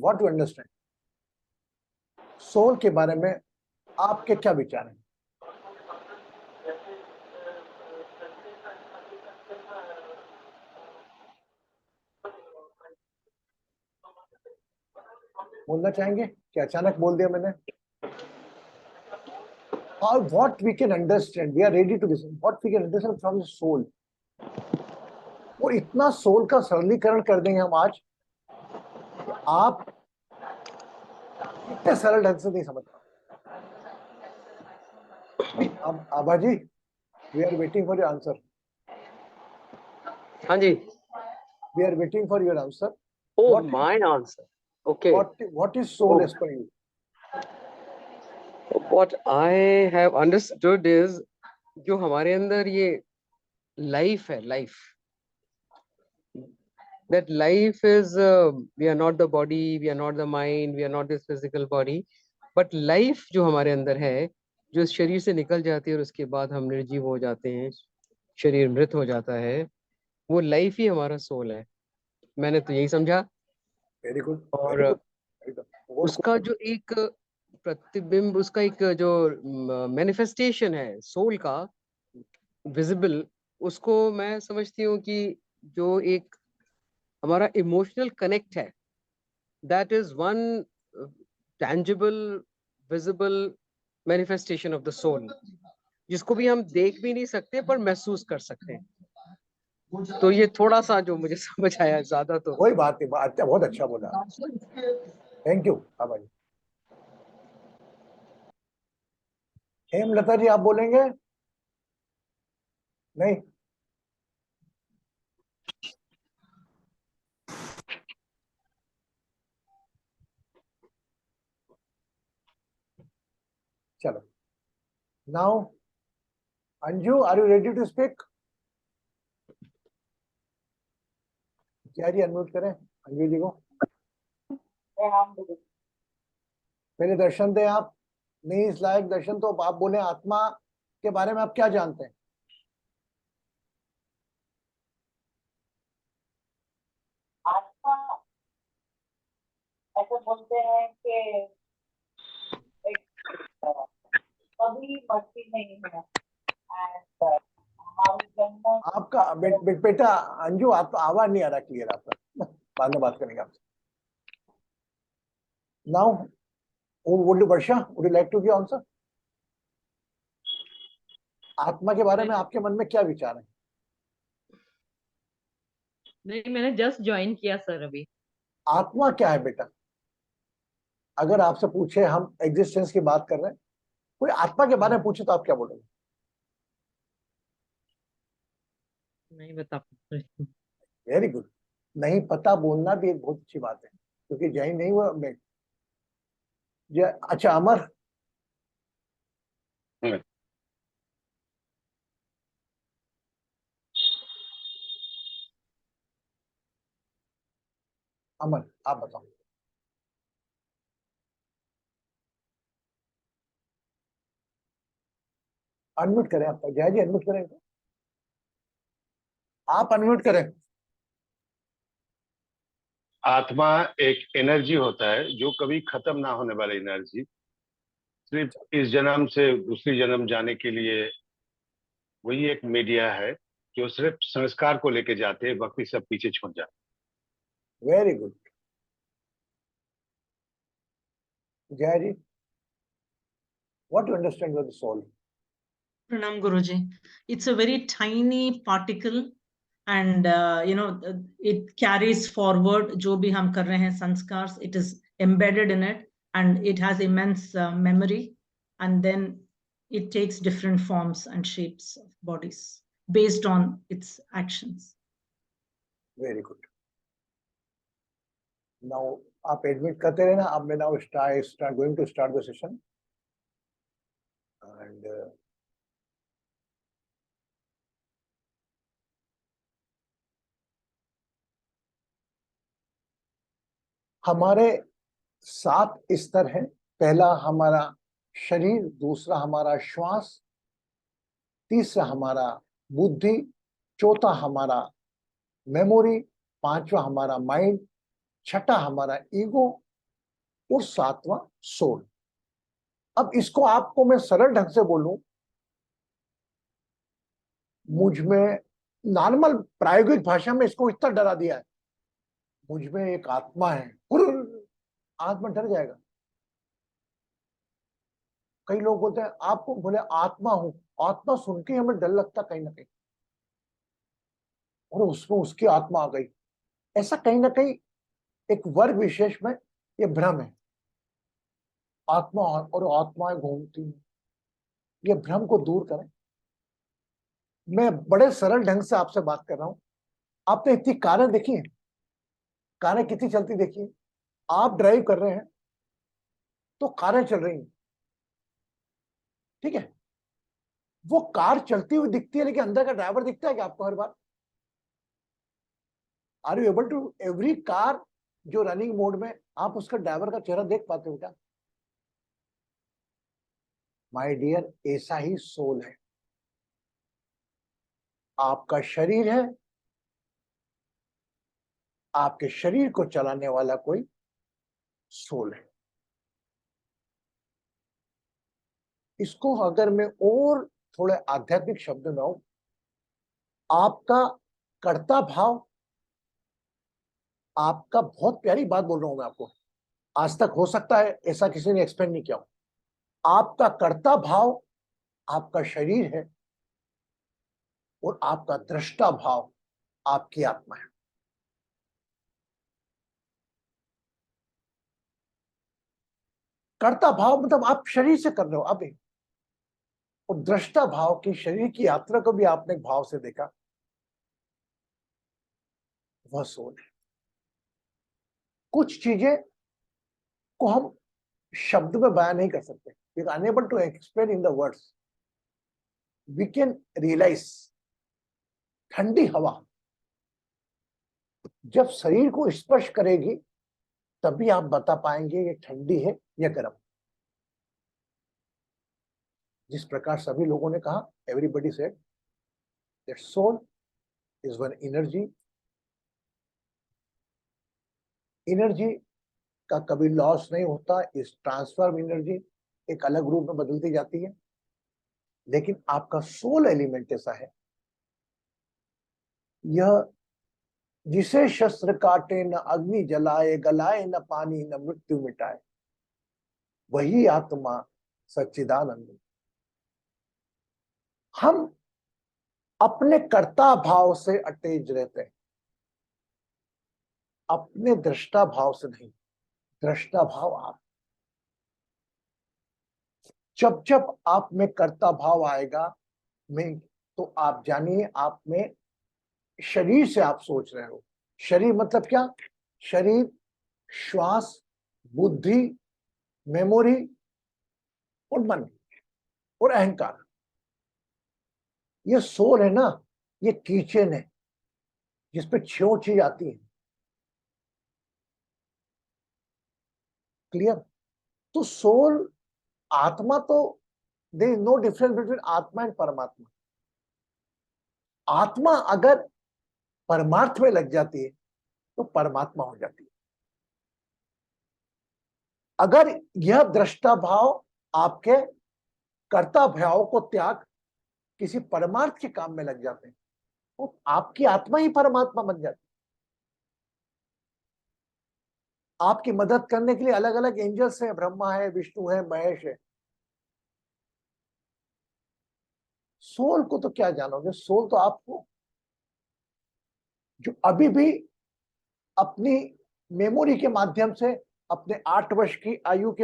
What you understand soul के बारे में आपके क्या विचार हैं? बोलना चाहेंगे कि अचानक बोल दिया मैंने? How what we can understand, we are ready to listen. What we can understand from the soul. और इतना सोल का सरलीकरण कर देंगे हम आज, आप इतने सरल ढंग से नहीं समझ पाओ। अब आभा जी, we are waiting for your answer. हाँ जी. We are waiting for your answer. Oh, my answer. Okay. What is soul as per you? What I have understood is जो हमारे अंदर ये life है, life. That life is we are not the body, we are not the mind, we are not this physical body, but life जो हमारे अंदर है, जो इस शरीर से निकल जाती है और उसके बाद हम निर्जीव हो जाते हैं, शरीर मृत हो जाता है, वो लाइफ ही हमारा सोल है. मैंने तो यही समझा. Very good. और उसका जो एक प्रतिबिंब, उसका एक जो मैनिफेस्टेशन है सोल का विजिबल, उसको मैं समझती हूँ कि जो एक हमारा इमोशनल कनेक्ट है, that is one tangible visible manifestation of the soul, जिसको भी हम देख भी नहीं सकते पर महसूस कर सकते हैं. तो ये थोड़ा सा जो मुझे समझ आया, ज्यादा तो कोई बात नहीं. अच्छा, बहुत अच्छा बोला. Thank you Abha ji. हेमलता जी, आप बोलेंगे? नहीं? चलो. Now Anju, are you ready to speak? क्या जी, अनम्यूट करें अंजू जी को. पहले दर्शन दें आप. नहीं इस लायक दर्शन, तो आप बोले आत्मा के बारे में आप क्या जानते हैं? आत्मा ऐसे बोलते हैं कि एक कभी मरती नहीं है. हमारे जन्म आपका बेटा अंजू, आप आवाज नहीं आ रहा क्लियर आपका. बाद में बात करेंगे आपसे. Now would you, Varsha, would you like to give answer? आत्मा के बारे में आपके मन में क्या विचार है? नहीं, मैंने जस्ट ज्वाइन किया सर अभी. आत्मा क्या है बेटा? अगर आपसे पूछे, हम एग्जिस्टेंस की बात कर रहे हैं, कोई आत्मा के बारे में पूछे तो आप क्या बोलोगे? नहीं बता सकते. Very good. नहीं पता बोलना भी एक बहुत अच्छी बात है, क्योंकि जैन नहीं हुआ मैं. अच्छा अमर. अमर, आप बताओ. अनम्यूट करें आप. जय जी, अनम्यूट करें. आप अनम्यूट करें. आत्मा एक एनर्जी होता है जो कभी खत्म ना होने वाली एनर्जी, सिर्फ इस जन्म से दूसरी जन्म जाने के लिए वही एक मीडिया है जो सिर्फ संस्कार को लेके जाते हैं, बाकी सब पीछे छूट जाते. Very good. जय जी, what do you understand about the soul? Pranam Guruji. It's a very tiny particle, and it carries forward जो भी हम कर रहे हैं संस्कार. It is embedded in it, and it has immense memory, and then it takes different forms and shapes of bodies based on its actions. Very good. Now आप admit करते रहना. अब मैं now start going to start the session, and हमारे 7 स्तर हैं. पहला हमारा शरीर, दूसरा हमारा श्वास, तीसरा हमारा बुद्धि, चौथा हमारा मेमोरी, पांचवा हमारा माइंड, छठा हमारा ईगो, और सातवां सोल। अब इसको आपको मैं सरल ढंग से बोलूं, मुझ में नॉर्मल प्रायोगिक भाषा में इसको इतना डरा दिया है, मुझ में एक आत्मा है, आत्मा डर जाएगा। कई लोग बोलते हैं आपको, बोले आत्मा हूं, आत्मा सुन के हमें डर लगता कहीं ना कहीं, और उसमें उसकी आत्मा आ गई। ऐसा कहीं ना कहीं एक वर्ग विशेष में ये भ्रम है, आत्मा और आत्माएं घूमती हैं, ये भ्रम को दूर करें। मैं बड़े सरल ढंग से आपसे बात कर रहा हूं। आपने इतनी कारें देखी हैं, कारें कितनी चलती देखी हैं? आप ड्राइव कर रहे हैं तो कारें चल रही हैं, ठीक है, वो कार चलती हुई दिखती है, लेकिन अंदर का ड्राइवर दिखता है क्या आपको हर बार? Are you able to every car जो रनिंग मोड में, आप उसका ड्राइवर का चेहरा देख पाते हो क्या? माय डियर, ऐसा ही सोल है। आपका शरीर है, आपके शरीर को चलाने वाला कोई सोल है। इसको अगर मैं और थोड़े आध्यात्मिक शब्द में आऊं, आपका कर्ता भाव, आपका, बहुत प्यारी बात बोल रहा हूं मैं आपको, आज तक हो सकता है ऐसा किसी ने एक्सप्लेन नहीं किया हो। आपका कर्ता भाव आपका शरीर है, और आपका दृष्टा भाव आपकी आत्मा है। कर्ता भाव मतलब आप शरीर से कर रहे हो अभी, और दृष्टा भाव की शरीर की यात्रा को भी आपने एक भाव से देखा, वह सोल है। कुछ चीजें को हम शब्द में बयान नहीं कर सकते, we are unable to explain in the words. We can realise, ठंडी हवा जब शरीर को स्पर्श करेगी तभी आप बता पाएंगे ये ठंडी है या गर्म। जिस प्रकार सभी लोगों ने कहा, everybody said that soul is one energy. Energy का कभी लॉस नहीं होता, इस ट्रांसफॉर्म एनर्जी एक अलग रूप में बदलती जाती है। लेकिन आपका सोल एलिमेंट ऐसा है, यह जिसे शस्त्र काटे न अग्नि जलाए, गलाए न पानी न मृत्यु मिटाए, वही आत्मा सच्चिदानंद। हम अपने कर्ता भाव से अटैच रहते हैं, अपने दृष्टा भाव से नहीं। दृष्टा भाव आप, जब जब आप में कर्ता भाव आएगा में, तो आप जानिए आप में शरीर से आप सोच रहे हो। शरीर मतलब क्या? शरीर, श्वास, बुद्धि, मेमोरी और मन और अहंकार, ये सोल है ना, ये किचन है जिसपे 6 चीज आती है। क्लियर? तो सोल, आत्मा तो, there is no difference between आत्मा एंड परमात्मा। आत्मा अगर परमार्थ में लग जाती है तो परमात्मा हो जाती है। अगर यह दृष्टा भाव आपके कर्ता भाव को त्याग किसी परमार्थ के काम में लग जाते हैं तो आपकी आत्मा ही परमात्मा बन जाती है। आपकी मदद करने के लिए अलग अलग एंजल्स हैं, ब्रह्मा है, विष्णु है, महेश है। सोल को तो क्या जानोगे? सोल तो आपको, जो अभी भी अपनी मेमोरी के माध्यम से अपने 8 वर्ष की आयु के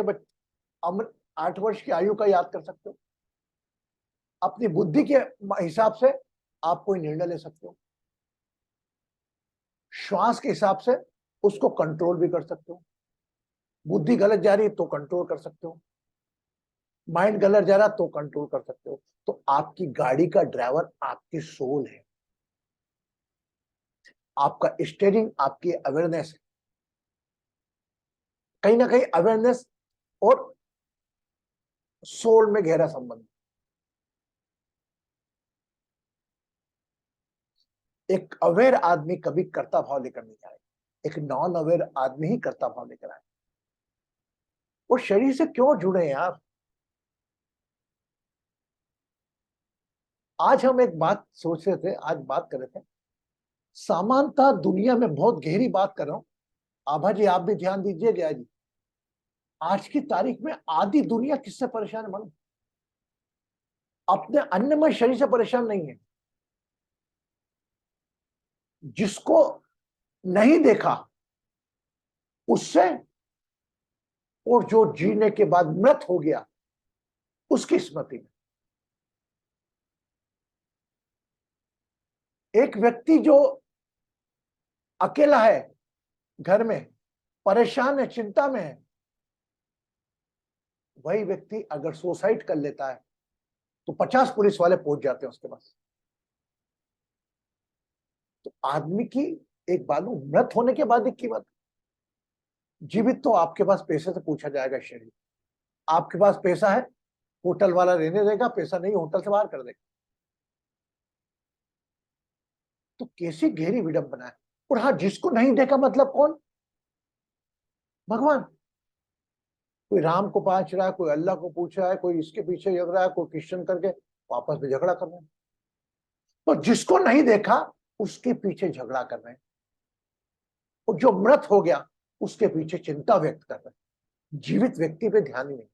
8 वर्ष की आयु का याद कर सकते हो, अपनी बुद्धि के हिसाब से आप कोई निर्णय ले सकते हो, श्वास के हिसाब से उसको कंट्रोल भी कर सकते हो। बुद्धि गलत जा रही है तो कंट्रोल कर सकते हो, माइंड गलत जा रहा तो कंट्रोल कर सकते हो। तो आपकी गाड़ी का ड्राइवर आपकी सोल है, आपका स्टीयरिंग आपकी अवेयरनेस है। कहीं ना कहीं अवेयरनेस और सोल में गहरा संबंध। एक अवेयर आदमी कभी कर्ता भाव लेकर नहीं आए, एक नॉन अवेयर आदमी ही कर्ता भाव लेकर आए। वो शरीर से क्यों जुड़े हैं यार? आज हम एक बात सोच रहे थे, आज बात कर रहे थे, सामान्यतः दुनिया में बहुत गहरी बात कर रहा हूं, आभा जी आप भी ध्यान दीजिए, जया जी, आज की तारीख में आधी दुनिया किससे परेशान है मालूम? अपने अन्नमय शरीर से परेशान नहीं है। जिसको नहीं देखा उससे, और जो जीने के बाद मृत हो गया उसकी स्मृति में। एक व्यक्ति जो अकेला है घर में, परेशान है, चिंता में है, वही व्यक्ति अगर सुसाइड कर लेता है तो 50 पुलिस वाले पहुंच जाते हैं उसके पास। तो आदमी की एक बालू मृत होने के बाद एक कीमत, जीवित तो आपके पास पैसे से पूछा जाएगा शरीर। आपके पास पैसा है, होटल वाला रहने देगा, पैसा नहीं होटल से बाहर कर देगा। तो कैसी गहरी विडंबना है। और हाँ, जिसको नहीं देखा मतलब कौन? भगवान। कोई राम को पाँच रहा है, कोई अल्लाह को पूछ रहा है, कोई इसके पीछे लग रहा है, कोई क्रिश्चियन करके आपस में झगड़ा कर रहे हैं। तो जिसको नहीं देखा उसके पीछे झगड़ा कर रहे हैं, और जो मृत हो गया उसके पीछे चिंता व्यक्त कर रहे हैं। जीवित व्यक्ति पे ध्यान ही नहीं।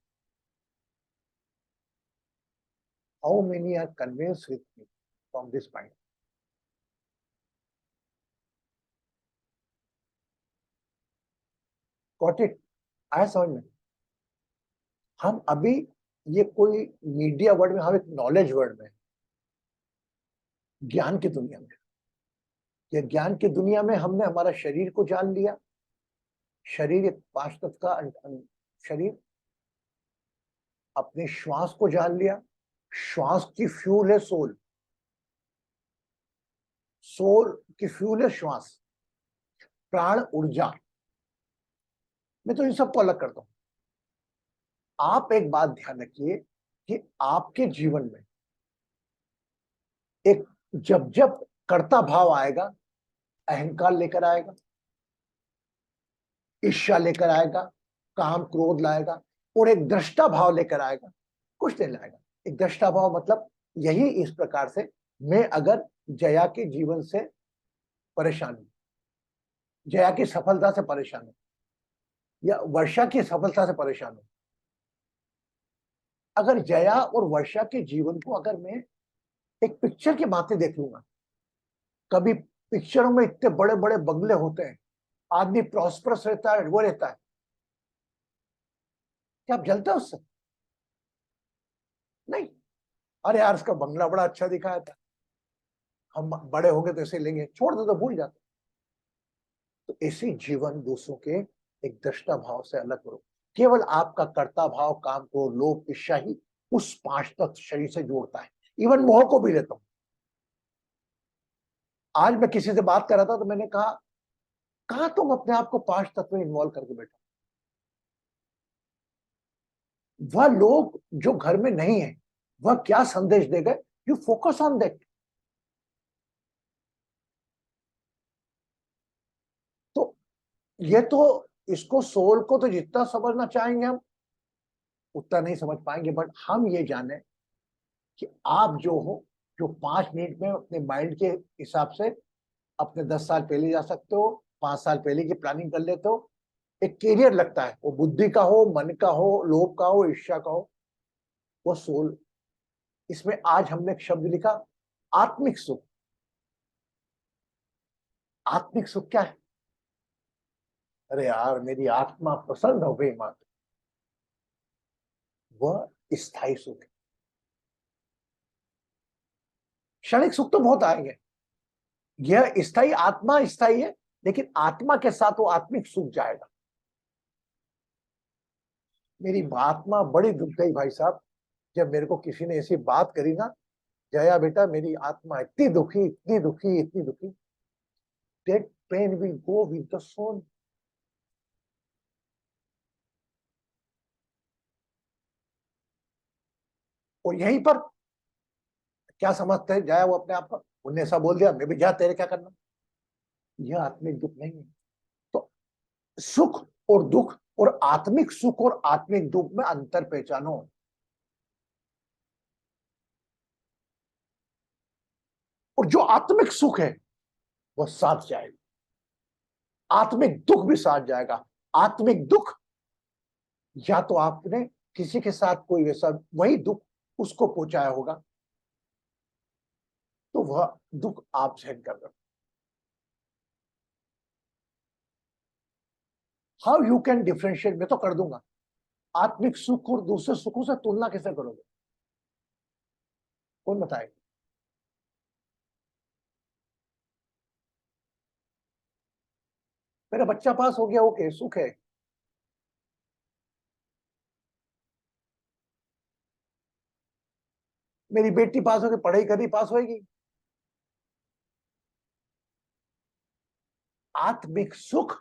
How many are convinced with me from this point? Got it? आया समझ में? हम अभी ये कोई मीडिया वर्ड में, हम एक नॉलेज वर्ड में, ज्ञान की दुनिया में, ये ज्ञान की दुनिया में हमने हमारा शरीर को जान लिया। शरीर एक 5 तत्व का शरीर, अपने श्वास को जान लिया। श्वास की फ्यूल है सोल, सोल की फ्यूल है श्वास, प्राण ऊर्जा। मैं तो इन सबको अलग करता हूं। आप एक बात ध्यान रखिए कि आपके जीवन में एक जब जब कर्ता भाव आएगा, अहंकार लेकर आएगा, ईर्ष्या लेकर आएगा, काम क्रोध लाएगा, और एक दृष्टा भाव लेकर आएगा, कुछ नहीं लाएगा। एक दृष्टा भाव मतलब यही, इस प्रकार से मैं अगर जया के जीवन से परेशान हूं, जया की सफलता से परेशान हूं, या वर्षा की सफलता से परेशान हूं, अगर जया और वर्षा के जीवन को अगर मैं एक पिक्चर के माथे देख लूंगा, कभी पिक्चरों में इतने बड़े बड़े बंगले होते हैं, आदमी प्रॉस्परस रहता है, वो रहता है, क्या आप जलते हो उससे? नहीं। अरे यार उसका बंगला बड़ा अच्छा दिखाया था, हम बड़े होंगे तो ऐसे लेंगे, छोड़ दो तो भूल जाते। तो ऐसे जीवन दूसरों के एक दृष्टा भाव से अलग करो। केवल आपका कर्ता भाव, काम को, लोभ, ईर्ष्या ही उस 5 तत्व शरीर से जोड़ता है। इवन मोह को भी लेता हूं। आज मैं किसी से बात कर रहा था तो मैंने कहा तुम अपने आप को 5 तत्व में इन्वॉल्व करके बैठो। वह लोग जो घर में नहीं है, वह क्या संदेश दे गए, यू फोकस ऑन दैट। तो ये तो, इसको सोल को तो जितना समझना चाहेंगे हम उतना नहीं समझ पाएंगे, बट हम ये जाने कि आप जो हो, जो 5 मिनट में अपने माइंड के हिसाब से अपने 10 साल पहले जा सकते हो, 5 साल पहले की प्लानिंग कर लेते हो, एक कैरियर लगता है, वो बुद्धि का हो, मन का हो, लोभ का हो, ईर्ष्या का हो, वो सोल। इसमें आज हमने एक शब्द लिखा, आत्मिक सुख। आत्मिक सुख क्या है? अरे यार मेरी आत्मा प्रसन्न हो गई मात्र, वह स्थायी सुख है। क्षणिक सुख तो बहुत आएंगे, यह स्थायी, आत्मा स्थायी है, लेकिन आत्मा के साथ वो आत्मिक सुख जाएगा। मेरी आत्मा बड़ी दुख गई भाई साहब, जब मेरे को किसी ने ऐसी बात करी ना, जया बेटा मेरी आत्मा इतनी दुखी, इतनी दुखी, इतनी दुखी। That pain will go with the soul. और यहीं पर क्या समझते हैं, जाया वो अपने आप को, उन्होंने ऐसा बोल दिया, मैं भी जा, तेरे क्या करना। यह आत्मिक दुख नहीं है। तो सुख और दुख और आत्मिक सुख और आत्मिक दुख में अंतर पहचानो। और जो आत्मिक सुख है वह साथ जाएगा, आत्मिक दुख भी साथ जाएगा। आत्मिक दुख या तो आपने किसी के साथ कोई वैसा वही दुख उसको पहुंचाया होगा, तो वह दुख आप सहन कर रहे हो। हाउ यू कैन डिफरेंशिएट, मैं तो कर दूंगा, आत्मिक सुख और दूसरे सुखों से तुलना कैसे करोगे? कौन बताएगा? मेरा बच्चा पास हो गया, ओके, सुख है। मेरी बेटी पास होगी, पढ़ाई करी, पास होगी। आत्मिक सुख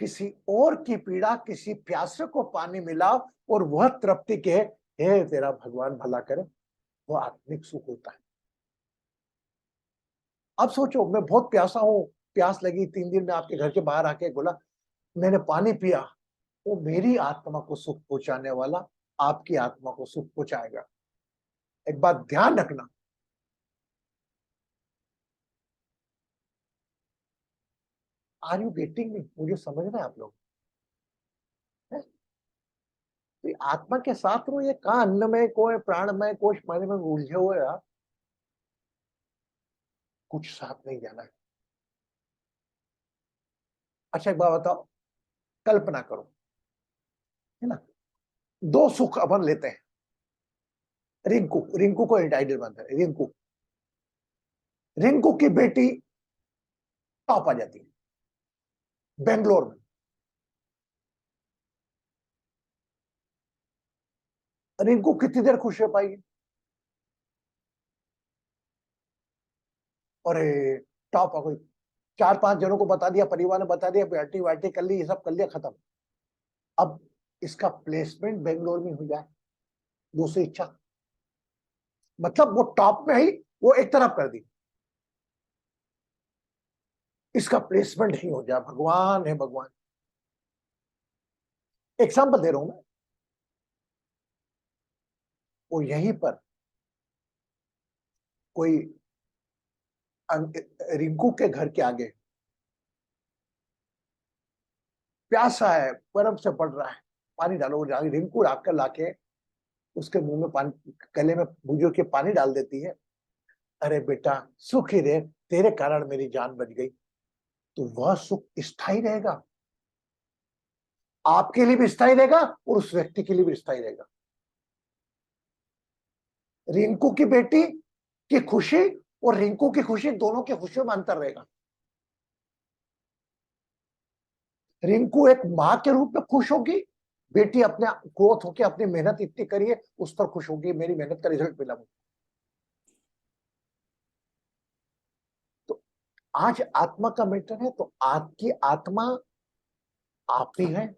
किसी और की पीड़ा, किसी प्यासे को पानी मिला और वह तृप्ति के, हे तेरा भगवान भला करे, वो आत्मिक सुख होता है। अब सोचो, मैं बहुत प्यासा हूं, प्यास लगी, 3 दिन में आपके घर के बाहर आके बोला मैंने पानी पिया, वो मेरी आत्मा को सुख पहुंचाने वाला आपकी आत्मा को सुख पहुंचाएगा। एक बात ध्यान रखना, आर यू गेटिंग मी? मुझे समझ रहे हैं आप लोग? तो आत्मा के साथ रहो, ये कहाँ अन्न में, कोई प्राण में, कोश पानी में उलझे हुए यार, कुछ साथ नहीं जाना है। अच्छा एक बात बताओ, कल्पना करो, है ना, 2 सुख अपन लेते हैं। रिंकू, रिंकू को टाइटल बनता है, रिंकू, रिंकू की बेटी टॉप आ जाती है बेंगलोर में। रिंकू कितनी देर खुश रह पाएगी? और टॉप आ गई, 4-5 जनों को बता दिया, परिवार ने बता दिया, पार्टी वार्टी कर ली, ये सब कर लिया, खत्म। अब इसका प्लेसमेंट बेंगलोर में हो जाए, दूसरी इच्छा, मतलब वो टॉप में ही वो एक तरफ कर दी, इसका प्लेसमेंट ही हो जाए, भगवान है भगवान। एग्जाम्पल दे रहा हूं मैं। वो यहीं पर कोई रिंकू के घर के आगे प्यासा है, बर्फ से पड़ रहा है, पानी डालो, वो जाके रिंकू राख कर लाके उसके मुंह में पानी, गले में बुझो के पानी डाल देती है। अरे बेटा सुखी रहे, तेरे कारण मेरी जान बच गई। तो वह सुख स्थायी रहेगा, आपके लिए भी स्थायी रहेगा और उस व्यक्ति के लिए भी स्थायी रहेगा। रिंकू की बेटी की खुशी और रिंकू की खुशी, दोनों की खुशियों में अंतर रहेगा। रिंकू एक मां के रूप में खुश होगी, बेटी अपने ग्रोथ होके अपनी मेहनत इतनी करिए उस पर खुश होगी, मेरी मेहनत का रिजल्ट मिला मुझे। तो आज आत्मा का मैटर है, तो आपकी आत्मा आप ही है,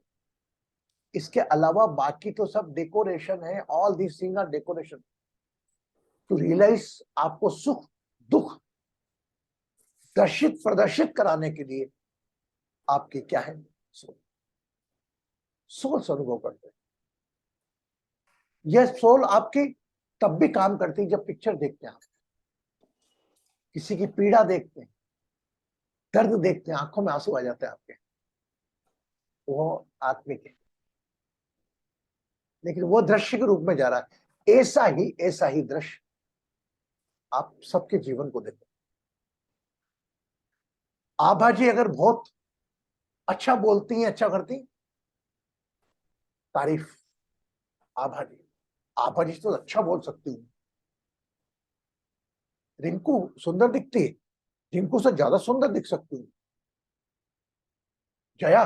इसके अलावा बाकी तो सब डेकोरेशन है। All this thing are decoration to realise, आपको सुख दुख प्रदर्शित कराने के लिए आपकी क्या है, सोल। सोल से अनुभव करते हैं। यह सोल आपकी तब भी काम करती है जब पिक्चर देखते हैं आप, किसी की पीड़ा देखते हैं, दर्द देखते हैं, आंखों में आंसू आ जाते हैं आपके, वो आत्मिक है। लेकिन वो दृश्य के रूप में जा रहा है। ऐसा ही दृश्य आप सबके जीवन को देखो। आभा जी अगर बहुत अच्छा बोलती हैं, अच्छा करती, तारीफ, आभा जी, आभा जी तो अच्छा बोल सकती हूँ। रिंकू सुंदर दिखती है, रिंकू से ज्यादा सुंदर दिख सकती हूँ। जया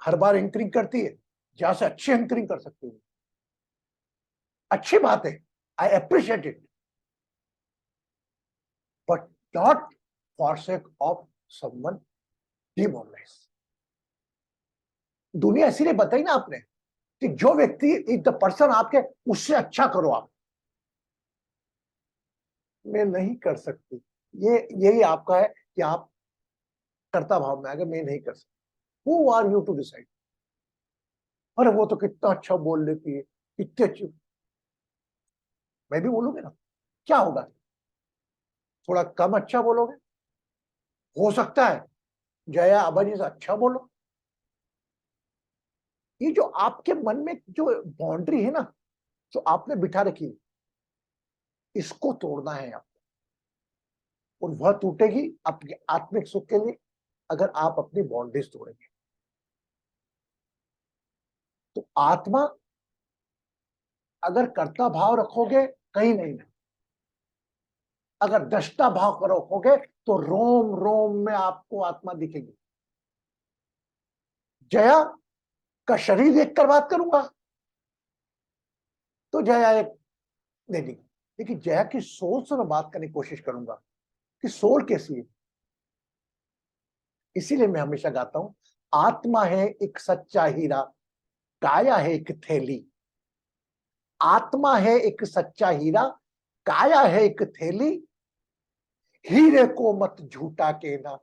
हर बार एंकरिंग करती है, जया से अच्छी एंकरिंग कर सकती हूँ। अच्छी बात है, I appreciate it, but not for sake of someone demoralise. दुनिया इसीलिए बताई ना आपने कि जो व्यक्ति इज द पर्सन आपके, उससे अच्छा करो आप। मैं नहीं कर सकती, ये यही आपका है कि आप कर्ता भाव में आगे, मैं नहीं कर सकती। Who are you to decide? अरे वो तो कितना अच्छा बोल लेती है, कितने अच्छी। मैं भी बोलूंगी ना, क्या होगा? थोड़ा कम अच्छा बोलोगे, हो सकता है जया अबाजी से अच्छा बोलो। ये जो आपके मन में जो बाउंड्री है ना, जो आपने बिठा रखी है, इसको तोड़ना है आपको, और वह टूटेगी आपके आत्मिक सुख के लिए अगर आप अपनी बाउंड्रीज तोड़ेंगे। तो आत्मा अगर कर्ता भाव रखोगे कहीं नहीं है, अगर दृष्टा भाव को रखोगे तो रोम रोम में आपको आत्मा दिखेगी। जया का शरीर देखकर बात करूंगा तो जया एक दे दी, लेकिन जया की सोच से मैं बात करने की कोशिश करूंगा कि सोल कैसी है। इसीलिए मैं हमेशा गाता हूं, आत्मा है एक सच्चा हीरा, काया है एक थैली। आत्मा है एक सच्चा हीरा, काया है एक थैली। हीरे को मत झूठा कहना,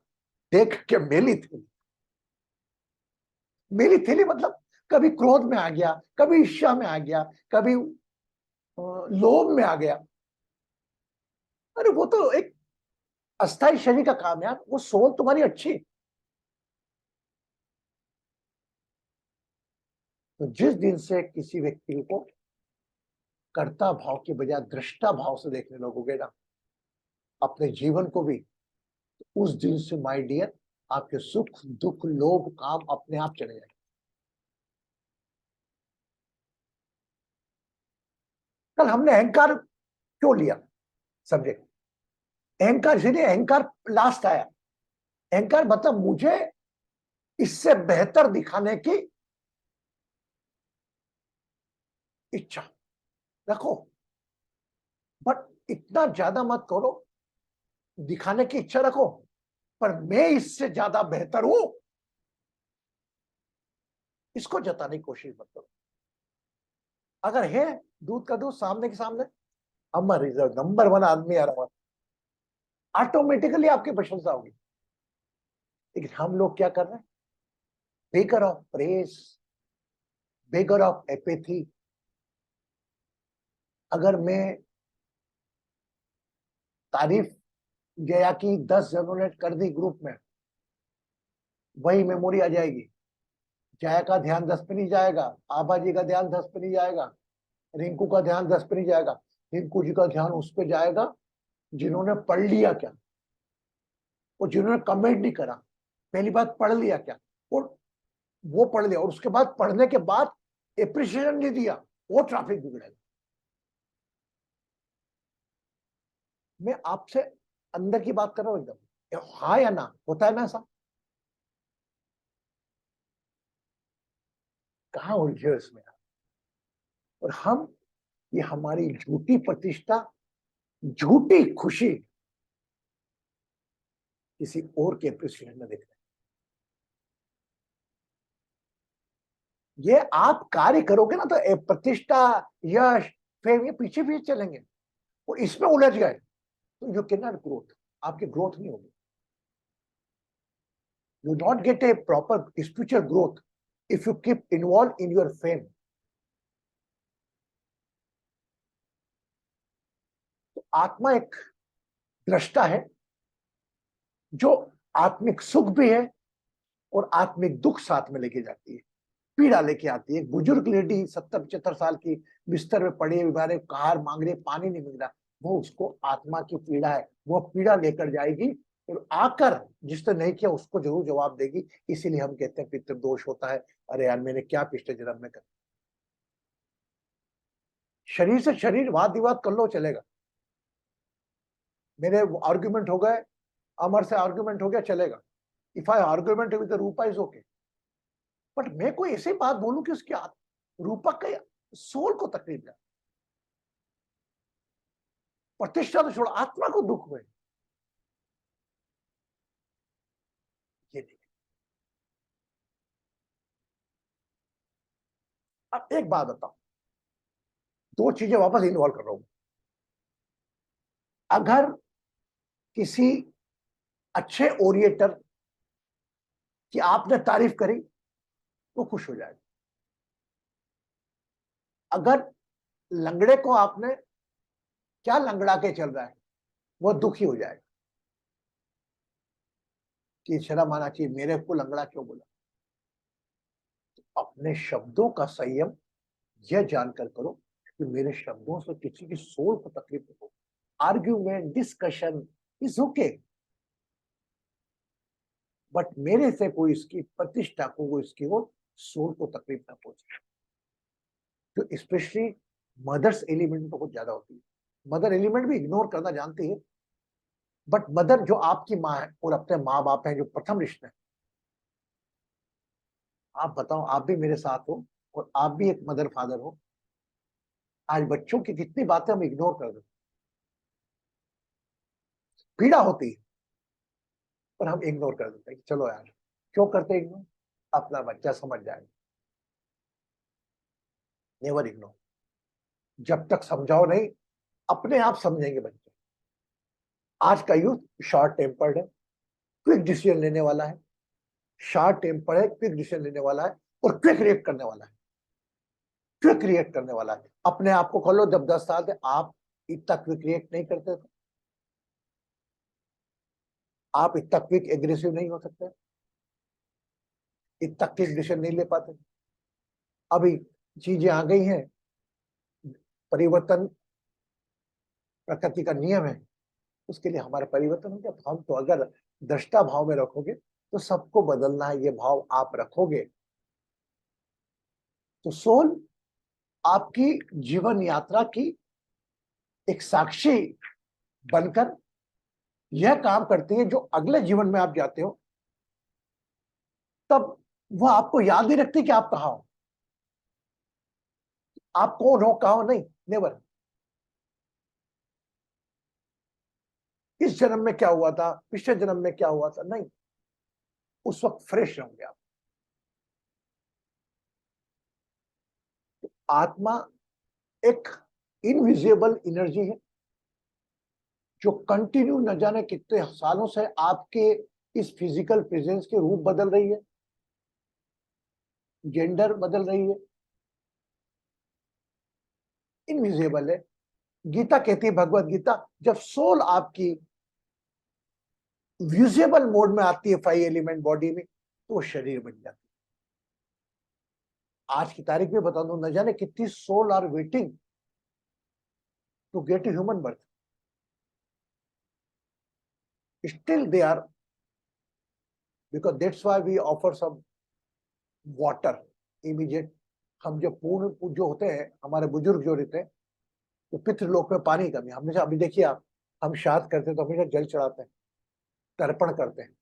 देख के मेली थैली। मेली थैली मतलब कभी क्रोध में आ गया, कभी ईर्ष्या में आ गया, कभी लोभ में आ गया। अरे वो तो एक अस्थाई शरीर का काम है यार, वो सोल तुम्हारी अच्छी। तो जिस दिन से किसी व्यक्ति को कर्ता भाव के बजाय दृष्टा भाव से देखने लगोगे ना अपने जीवन को भी, तो उस दिन से माय डियर आपके सुख दुख लोभ काम अपने आप चले जाएंगे। कल हमने अहंकार क्यों लिया सब्जेक्ट? अहंकार इसलिए, अहंकार लास्ट आया। अहंकार मतलब मुझे इससे बेहतर दिखाने की इच्छा रखो, बट इतना ज्यादा मत करो। दिखाने की इच्छा रखो, पर मैं इससे ज्यादा बेहतर हूं इसको जताने की कोशिश मत करो। अगर है दूध का दूध सामने के सामने, अमर रिजर्व नंबर 1 आदमी आ रहा है, ऑटोमेटिकली आपकी प्रशंसा होगी। लेकिन हम लोग क्या कर रहे हैं? बेगर of press, beggar of apathy. अगर मैं तारीफ जया की 10 जनों ने कर दी ग्रुप में, वही मेमोरी आ जाएगी। जया का ध्यान 10 पे नहीं जाएगा, आभा जी का ध्यान 10 पे नहीं जाएगा, रिंकू का ध्यान 10 पे नहीं जाएगा। रिंकू जी का ध्यान उस पे जाएगा जिन्होंने पढ़ लिया क्या, और जिन्होंने कमेंट नहीं करा। पहली बात पढ़ लिया क्या, और वो पढ़ लिया और उसके बाद पढ़ने के बाद एप्रिशिएशन नहीं दिया, वो ट्रैफिक बिगड़ेगा। मैं आपसे अंदर की बात कर रहा हूं एकदम, हाँ या ना, होता है ना ऐसा? कहाँ उलझे इसमें? और हम, ये हमारी झूठी प्रतिष्ठा, झूठी खुशी किसी और के एप्रिसिएशन में देख रहे हैं। ये आप कार्य करोगे ना तो प्रतिष्ठा यश फेम ये पीछे पीछे चलेंगे, और इसमें उलझ गए तो यू कैन नॉट ग्रोथ, आपकी ग्रोथ नहीं होगी। You not gate A proper spiritual growth if you keep involve in your fame. तो आत्मा एक दृष्टा है जो आत्मिक सुख भी है और आत्मिक दुख साथ में लेके जाती है, पीड़ा लेके आती है। एक बुजुर्ग लेडी 70-75 साल की बिस्तर में पड़ी है, कहार मांग रही, पानी नहीं मिल रहा, वो उसको आत्मा की पीड़ा है, वो पीड़ा लेकर जाएगी और आकर जिसने नहीं किया उसको जरूर जवाब देगी। इसीलिए हम कहते हैं पितृदोष होता है। अरे यार मैंने क्या पिछले जन्म में कर, शरीर से शरीर वाद विवाद कर लो चलेगा, मेरे आर्ग्यूमेंट हो गए, अमर से आर्ग्यूमेंट हो गया चलेगा। If I argument with Rupa is okay, but मैं कोई ऐसी बात बोलूं कि उसकी रूपा के सोल को तकलीफ जाए, प्रतिष्ठा तो छोड़ आत्मा को दुख हुए, ये नहीं। अब एक बात बताओ, दो चीजें वापस इन्वॉल्व कर रहा हूं। अगर किसी अच्छे ओरिएटर की आपने तारीफ करी तो खुश हो जाएगा, अगर लंगड़े को आपने क्या लंगड़ा के चल रहा है, वो दुखी हो जाएगा कि शर्म आना चाहिए, मेरे को लंगड़ा क्यों बोला। तो अपने शब्दों का संयम यह जानकर करो कि मेरे शब्दों से किसी की सोल को तकलीफ न हो। Argument, discussion is okay, but मेरे से कोई इसकी प्रतिष्ठा को, इसकी वो सोल को तकलीफ ना पहुंचे। तो स्पेशली मदर्स एलिमेंट बहुत ज्यादा होती है। मदर एलिमेंट भी इग्नोर करना जानती है, बट मदर जो आपकी माँ है और अपने माँ बाप हैं जो प्रथम रिश्ते हैं, आप बताओ, आप भी मेरे साथ हो और आप भी एक मदर फादर हो। आज बच्चों की कितनी बातें हम इग्नोर कर देते, पीड़ा होती है, पर हम इग्नोर कर देते हैं। चलो यार, क्यों करते इग्नोर, अपना बच्चा समझ जाएगा। नेवर इग्नोर, जब तक समझाओ नहीं, अपने आप समझेंगे बच्चे। आज का यूथ शॉर्ट टेम्पर्ड है, क्विक डिसीजन लेने वाला है, शॉर्ट टेम्पर है, क्विक डिसीजन लेने वाला है और क्विक रिएक्ट करने वाला है, क्विक रिएक्ट करने वाला है। अपने आप को खोलो, जब 10 साल थे आप इतना क्विक रिएक्ट नहीं करते थे, आप इतना क्विक एग्रेसिव नहीं हो सकते, इतना क्विक डिसीजन नहीं ले पाते। अभी चीजें आ गई हैं, परिवर्तन प्रकृति का नियम है, उसके लिए हमारा परिवर्तन हो गया। तो हम तो अगर दृष्टा भाव में रखोगे तो सबको बदलना है, ये भाव आप रखोगे तो सोल आपकी जीवन यात्रा की एक साक्षी बनकर यह काम करती है। जो अगले जीवन में आप जाते हो तब वह आपको याद नहीं रखती कि आप कहाँ हो, आप कौन हो, कहाँ हो, नहीं, नेवर। इस जन्म में क्या हुआ था, पिछले जन्म में क्या हुआ था, नहीं, उस वक्त फ्रेश रहोगे आप। तो आत्मा एक इनविजिबल एनर्जी है जो कंटिन्यू न जाने कितने सालों से आपके इस फिजिकल प्रेजेंस के रूप बदल रही है, जेंडर बदल रही है, इनविजिबल है। गीता कहती है, भगवत गीता, जब सोल आपकी विजिबल मोड में आती है 5 एलिमेंट बॉडी में, तो वो शरीर बन जाती है। आज की तारीख में बता दूं, न जाने कितनी soul are waiting to get a human birth, still they are, because that's why we offer some water immediate। हम जो पूर्ण जो होते हैं, हमारे बुजुर्ग जो रहते हैं, तो पितृलोक में पानी की कमी, हमेशा अभी देखिए आप, हम श्राद्ध करते हैं तो हमेशा जल चढ़ाते हैं, तर्पण करते हैं।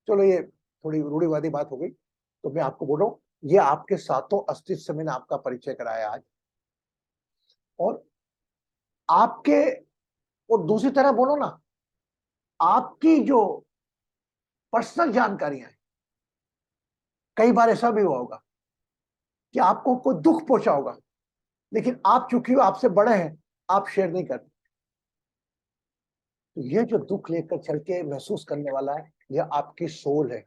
चलो ये थोड़ी रूढ़िवादी बात हो गई, तो मैं आपको बोल रहा हूँ, ये आपके सातों अस्तित्व से मैंने आपका परिचय कराया आज। और आपके, और दूसरी तरह बोलो ना, आपकी जो पर्सनल जानकारियां हैं, कई बार ऐसा भी हुआ होगा कि आपको कोई दुख पहुंचा होगा, लेकिन आप चूंकि आपसे बड़े हैं, आप शेयर नहीं करते। तो ये जो दुख लेकर चल के महसूस करने वाला है, यह आपकी सोल है।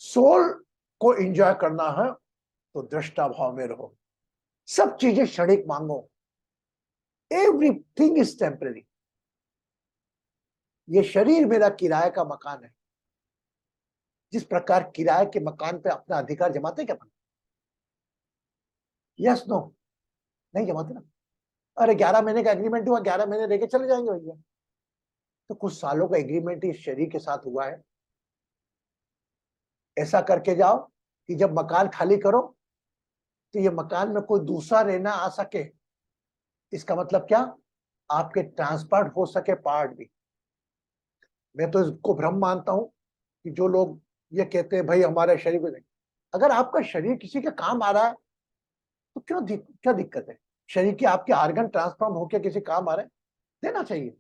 सोल को एंजॉय करना है तो दृष्टा भाव में रहो, सब चीजें क्षणिक मांगो, एवरीथिंग इज टेम्पररी। ये शरीर मेरा किराए का मकान है। जिस प्रकार किराए के मकान पे अपना अधिकार जमाते क्या, यस नो, नहीं जमाते ना। अरे 11 महीने का एग्रीमेंट हुआ, 11 महीने लेके चले जाएंगे भैया। तो कुछ सालों का एग्रीमेंट इस शरीर के साथ हुआ है। ऐसा करके जाओ कि जब मकान खाली करो तो ये मकान में कोई दूसरा रहना आ सके। इसका मतलब क्या, आपके ट्रांसपोर्ट हो सके पार्ट भी। मैं तो इसको भ्रम मानता हूं कि जो लोग ये कहते हैं भाई हमारे शरीर को, अगर आपका शरीर किसी के काम आ रहा है तो क्या दिक्कत है। शरीर के आपके आर्गन ट्रांसफॉर्म होकर किसी काम आ रहे हैं, देना चाहिए।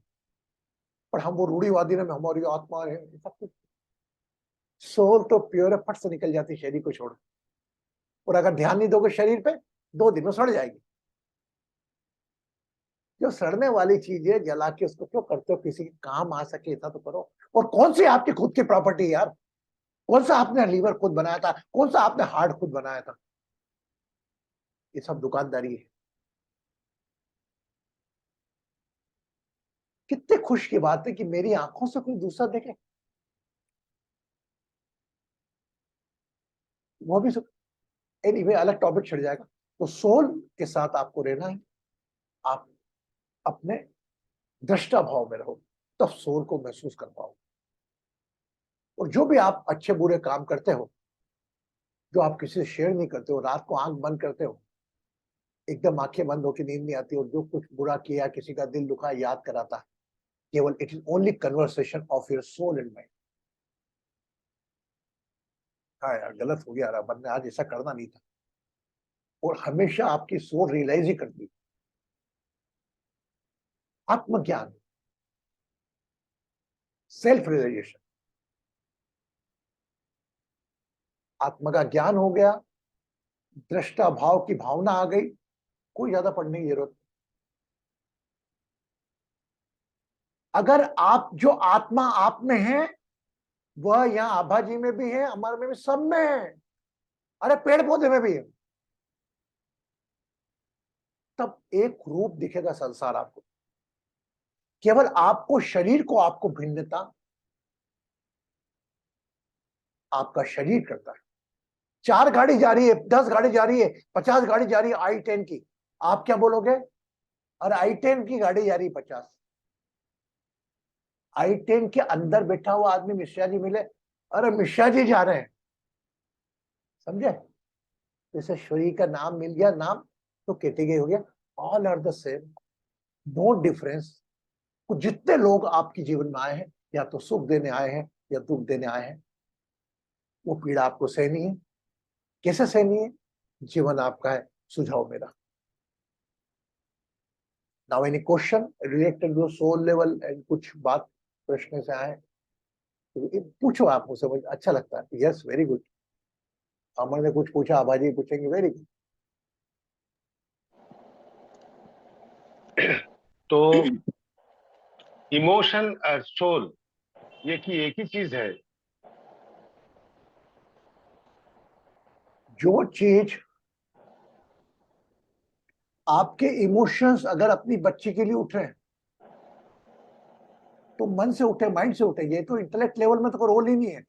पर हम वो रूढ़िवादी ने हमारी आत्मा है, सब कुछ। सोल तो प्योर है, फट से निकल जाती शरीर को छोड़। और अगर ध्यान नहीं दोगे शरीर पे, 2 दिन में सड़ जाएगी। जो सड़ने वाली चीज है, जला के उसको क्यों करते हो, किसी के काम आ सके ऐसा तो करो। और कौन सी आपकी खुद की प्रॉपर्टी यार, कौन सा आपने लीवर खुद बनाया था, कौन सा आपने हार्ट खुद बनाया था? ये सब दुकानदारी है। कितने खुश की बात है कि मेरी आंखों से कोई दूसरा देखे, वो भी एनीवे अलग टॉपिक छिड़ जाएगा। तो सोल के साथ आपको रहना है, आप अपने दृष्टा भाव में रहो, तब सोल को महसूस कर पाओ। और जो भी आप अच्छे बुरे काम करते हो, जो आप किसी से शेयर नहीं करते हो, रात को आंख बंद करते हो, एकदम आंखें बंद होकर नींद नहीं आती, और जो कुछ बुरा किया, किसी का दिल दुखा याद कराता है, केवल it is only conversation of your soul and mind. हाँ यार, गलत हो गया यार, मैंने आज ऐसा करना नहीं था। और हमेशा आपकी सोल रियलाइज ही करती है। आत्मज्ञान, सेल्फ रियलाइजेशन, आत्मा का ज्ञान हो गया, दृष्टा भाव की भावना आ गई, कोई ज्यादा पढ़ने की जरूरत नहीं। अगर आप जो आत्मा आप में है, वह यहाँ आभा जी में भी है, हमारे में भी, सब में है, अरे पेड़ पौधे में भी है, तब एक रूप दिखेगा संसार आपको। केवल आपको शरीर को, आपको भिन्नता आपका शरीर करता है। 4 गाड़ी जा रही है, 10 गाड़ी जा रही है, 50 गाड़ी जा रही है i10 की, आप क्या बोलोगे? अरे i10 की गाड़ी जा रही है 50। i10 के अंदर बैठा हुआ आदमी मिश्रा जी मिले, अरे मिश्रा जी जा रहे हैं, समझे? जैसे शरीर का नाम मिल गया, नाम तो कैटेगरी हो गया, all are the same, no difference. जितने लोग आपके जीवन में आए हैं, या तो सुख देने आए हैं या दुख देने आए हैं, वो पीड़ा आपको सहनी है। कैसे सहनी है? जीवन आपका है, सुझाव मेरा। Now any question related to soul level and कुछ बात प्रश्न से आए तो पूछो, आप मुझसे, मुझे अच्छा लगता है। Yes, very good. अमर ने कुछ पूछा, आबाजी पूछेंगे, वेरी गुड। तो इमोशन और सोल ये की एक ही चीज है? जो चीज आपके इमोशंस अगर अपनी बच्ची के लिए उठ रहे हैं, तो मन से उठे, माइंड से उठे, ये तो इंटेलेक्ट लेवल में तो कोई रोल ही नहीं है,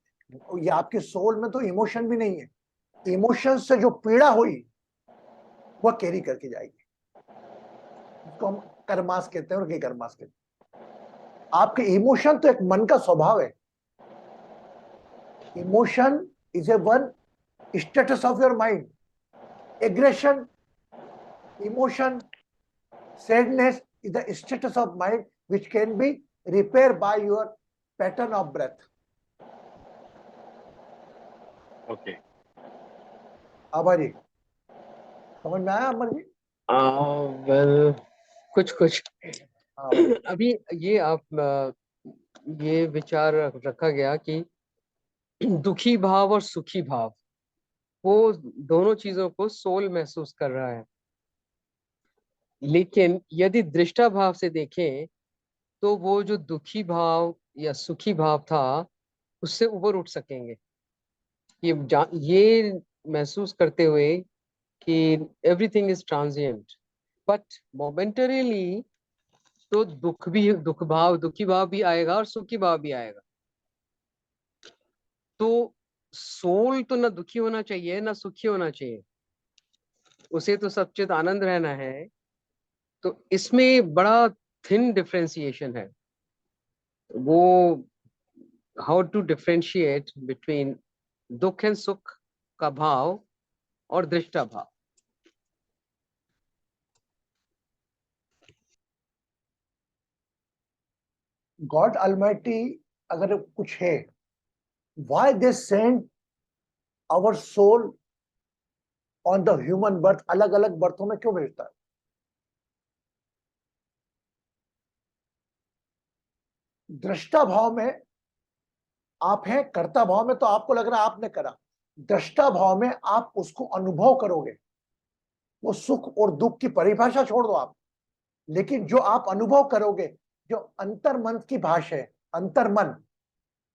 ये आपके सोल में तो इमोशन भी नहीं है। इमोशन से जो पीड़ा हुई वह कैरी करके जाएगी, उसको हम कर्मास कहते हैं, और कई कर्मास कहते हैं। आपके इमोशन तो एक मन का स्वभाव है। Emotion is a one status of your mind. Aggression, emotion, sadness is the status of mind which can be repaired by your pattern of breath. Okay, Abha ji, समझ में आया अमर जी? वेल, कुछ हाँ भाई। अभी ये ये विचार रखा गया कि दुखी भाव और सुखी भाव, वो दोनों चीजों को सोल महसूस कर रहा है। लेकिन यदि दृष्टा भाव से देखें, तो वो जो दुखी भाव या सुखी भाव था, उससे ऊपर उठ सकेंगे। ये महसूस करते हुए कि everything is transient, but momentarily तो दुखी भाव भी आएगा और सुखी भाव भी आएगा। तो सोल तो ना दुखी होना चाहिए ना सुखी होना चाहिए, उसे तो सच्चित आनंद रहना है। तो इसमें बड़ा थिन डिफरेंशिएशन है, वो हाउ टू डिफरेंशिएट बिटवीन दुख एंड सुख का भाव और दृष्टा भाव। गॉड अलमाइटी अगर कुछ है, why they send our soul on the human birth, अलग अलग बर्थों में क्यों भेजता है? दृष्टा भाव में आप हैं, कर्ता भाव में तो आपको लग रहा है आपने करा, दृष्टा भाव में आप उसको अनुभव करोगे। वो सुख और दुख की परिभाषा छोड़ दो आप, लेकिन जो आप अनुभव करोगे, जो अंतर्मन की भाषा है, अंतर्मन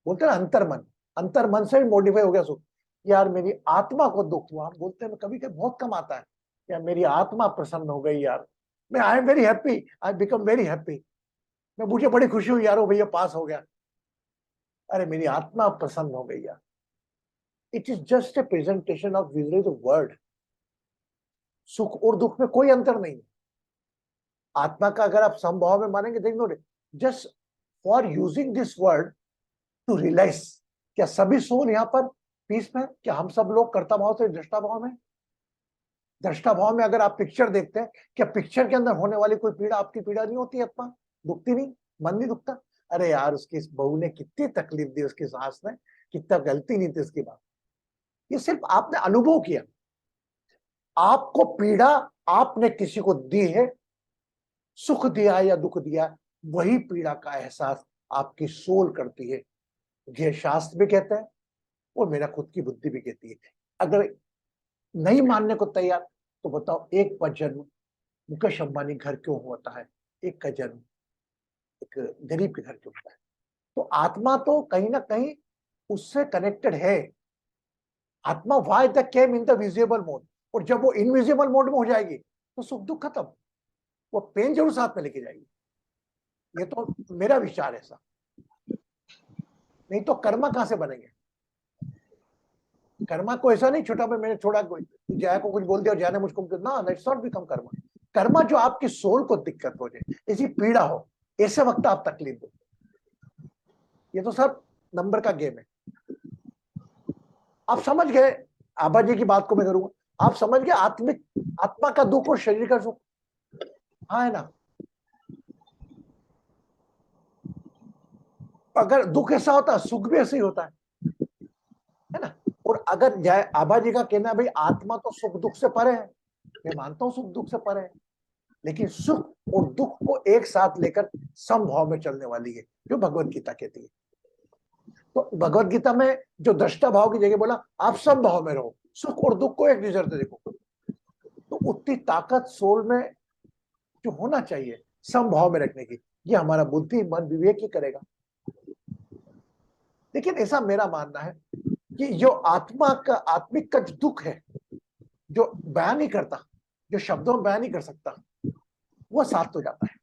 बोलते हैं ना, अंतर्मन, अंतर मन से भी मॉडिफाई हो गया सुख। यार मेरी आत्मा को दुख हुआ, हम बोलते हैं कभी कभी बहुत कम आता है, यार मेरी आत्मा प्रसन्न हो गई यार, मैं I am very happy, I become very happy, मैं मुझे बड़ी खुशी हुई यार वो भैया पास हो गया, अरे मेरी आत्मा प्रसन्न हो गई यार। It is just a presentation of visually the word. सुख और दुख में कोई अंतर नहीं है। आत्मा का अगर आप समभाव में मानेंगे, देखो just for using this word to realise, क्या सभी सोल यहाँ पर पीस में, क्या हम सब लोग कर्ता भाव से दृष्टा भाव में? दृष्टा भाव में अगर आप पिक्चर देखते हैं, क्या पिक्चर के अंदर होने वाली कोई पीड़ा आपकी पीड़ा नहीं होती? आत्मा दुखती नहीं, मन नहीं दुखता? अरे यार उसकी इस बहू ने कितनी तकलीफ दी, उसकी सास ने कितना गलती नहीं थी उसकी बात, ये सिर्फ आपने अनुभव किया। आपको पीड़ा आपने किसी को दी है, सुख दिया या दुख दिया, वही पीड़ा का एहसास आपकी सोल करती है। ये शास्त्र भी कहते हैं और मेरा खुद की बुद्धि भी कहती है। अगर नहीं मानने को तैयार तो बताओ, एक का जन्म मुकेश अंबानी घर क्यों होता है, एक का जन्म एक गरीब के घर क्यों होता है? तो आत्मा तो कहीं ना कहीं उससे कनेक्टेड है। आत्मा why the came in the visible mode, और जब वो इनविजिबल मोड में हो जाएगी तो सुख दुख खत्म, वो पेन जरूर साथ में लेके जाएगी। ये तो मेरा विचार है ऐसा, नहीं तो कर्मा कहां से बनेंगे? कर्मा को ऐसा नहीं छोटा भाई मैंने छोड़ा, कोई जया को कुछ बोल दिया, जया ने मुझको ना, let's not become Karma. Karma जो आपकी सोल को दिक्कत हो जाए, ऐसी पीड़ा हो, ऐसे वक्त आप तकलीफ दो, ये तो सब नंबर का गेम है। आप समझ गए? आबा जी की बात को मैं करूंगा, आप समझ गए आत्मिक आत्मा का दुख और शरीर का सुख, हाँ है ना? अगर दुख ऐसा होता है, सुख भी ऐसे ही होता है ना? और अगर जय आबा जी का कहना है भाई आत्मा तो सुख दुख से परे है, मैं मानता हूं सुख दुख से परे है, लेकिन सुख और दुख को एक साथ लेकर समभाव में चलने वाली है, जो भगवत गीता कहती है। तो भगवत गीता में जो दृष्टा भाव की जगह बोला आप समभाव में रहो, सुख और दुख को एक नजर से देखो, तो उतनी ताकत सोल में जो होना चाहिए समभाव में रखने की, ये हमारा बुद्धि मन विवेक ही करेगा। लेकिन ऐसा मेरा मानना है कि जो आत्मा का आत्मिक का जो दुख है, जो बयान नहीं करता, जो शब्दों में बयान नहीं कर सकता, वो साथ तो जाता है।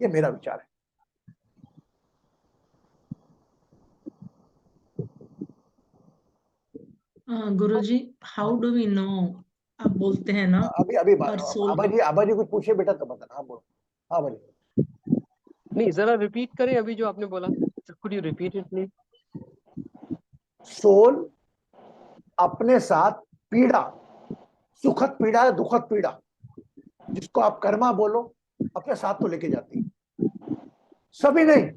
ये मेरा विचार है। गुरुजी, हाउ डू वी नो? आप बोलते हैं ना अभी अभी हर सोल का आबा जी कुछ पूछे बेटा तो बताना। हाँ बोलो। हाँ बोलिए। नहीं, जरा रिपीट करें अभी जो आपने बोला, could you repeat it please? Soul अपने साथ पीड़ा, सुखद पीड़ा है दुखद पीड़ा, जिसको आप कर्मा बोलो, अपने साथ तो लेके जाती है। सभी नहीं,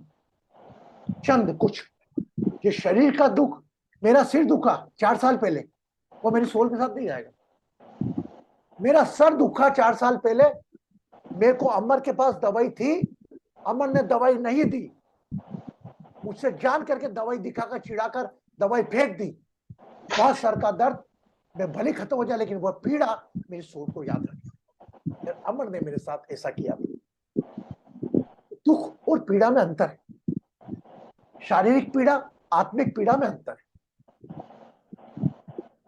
चंद कुछ। ये शरीर का दुख, मेरा सिर दुखा 4 साल पहले, वो मेरी सोल के साथ नहीं जाएगा। मेरा सर दुखा 4 साल पहले, मेरे को अमर के पास दवाई थी, अमर ने दवाई नहीं दी, मुझसे जान करके दवाई दिखाकर चिढ़ाकर दवाई फेंक दी। बहुत सर का दर्द मैं भले खत्म हो जाए, लेकिन वह पीड़ा मेरी सोल को याद रखी, अमर ने मेरे साथ ऐसा किया। दुख और पीड़ा में अंतर है, शारीरिक पीड़ा आत्मिक पीड़ा में अंतर है।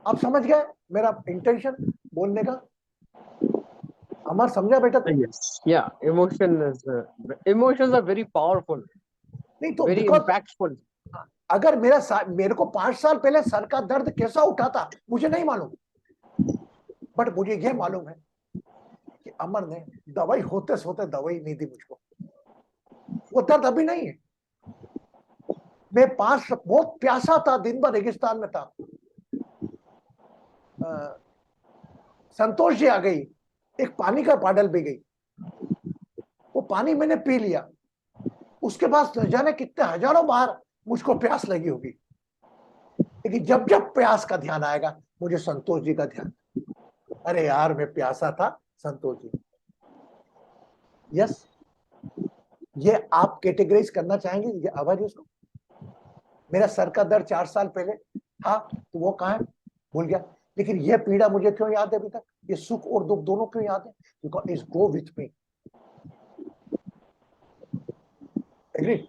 आप समझ गए मेरा इंटेंशन बोलने का? अमर समझा बेटा? तो Yes. Yeah, emotions are very powerful, नहीं तो very because impactful. अगर मेरे को 5 साल पहले सर का दर्द कैसा उठा था मुझे नहीं मालूम, बट मुझे यह मालूम है कि अमर ने दवाई होते सोते दवाई नहीं दी मुझको, वो दर्द अभी नहीं है। मैं बहुत प्यासा था, दिन भर रेगिस्तान में था, संतोष जी आ गई, एक पानी का बाटल भी गई, वो पानी मैंने पी लिया, उसके बाद न जाने कितने हजारों बार मुझको प्यास लगी होगी, लेकिन जब जब प्यास का ध्यान आएगा मुझे संतोष जी का ध्यान, अरे यार मैं प्यासा था संतोष जी। यस, ये आप कैटेगराइज करना चाहेंगे ये आवाज उसको? मेरा सर का दर्द 4 साल पहले था, तो वो कहाँ है भूल गया, लेकिन ये पीड़ा मुझे क्यों याद है अभी तक? ये सुख और दुख दोनों क्यों याद है? Because it's go with me. Agreed?